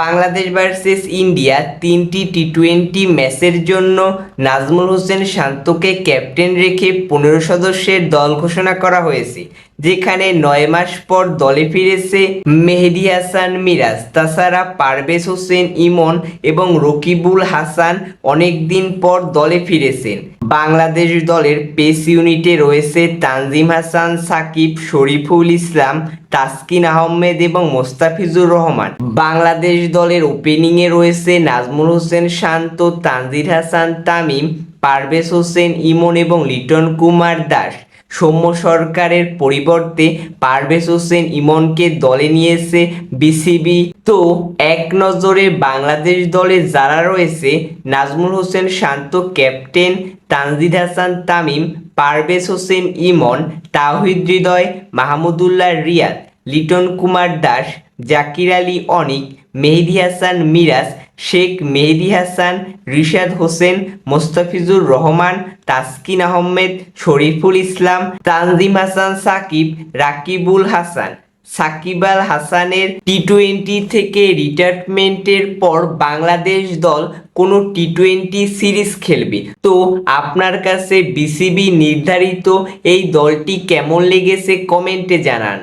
Bangladesh versus India 3টি টি-20 ম্যাচের জন্য নাজমুল হোসেন শান্তকে ক্যাপ্টেন রেখে 15 সদস্যের দল ঘোষণা করা হয়েছে, যেখানে 9 মাস পর দলে ফিরেছে মেহেদী হাসান মিরাজ। তাছাড়া পারভেজ হোসেন ইমন এবং রকিবুল হাসান অনেক দিন পর দলে ফিরেছেন। বাংলাদেশ দলের পেস ইউনিটে রয়েছে তানজিম হাসান, সাকিব, শরীফুল ইসলাম, তাসকিন আহমেদ এবং মোস্তাফিজুর রহমান। বাংলাদেশ দলের ওপেনিংয়ে রয়েছে নাজমুল হোসেন শান্ত, তানজিদ হাসান তামিম, পারভেজ হোসেন ইমন এবং লিটন কুমার দাস। সৌম্য সরকারের পরিবর্তে পারভেজ হোসেন ইমনকে দলে নিয়েছে বিসিবি। তো এক নজরে বাংলাদেশ দলে যারা রয়েছে: নাজমুল হোসেন শান্ত ক্যাপ্টেন, তানজিদ হাসান তামিম, পারভেজ হোসেন ইমন, তাওহিদ হৃদয়, মাহমুদুল্লাহ রিয়াদ, লিটন কুমার দাস, জাকির আলী অনিক, মেহেদী হাসান মিরাজ, শেখ মেহেদী হাসান, রিশাদ হোসেন, মোস্তাফিজুর রহমান, তাসকিন আহমেদ, শরীফুল ইসলাম, তানজিম হাসান সাকিব, রাকিবুল হাসান। সাকিব আল হাসানের টি-20 থেকে রিটায়ারমেন্টের পর বাংলাদেশ দল কোনো টি-20 সিরিজ খেলবে। তো আপনার কাছে বিসিবি নির্ধারিত এই দলটি কেমন লেগেছে কমেন্টে জানান।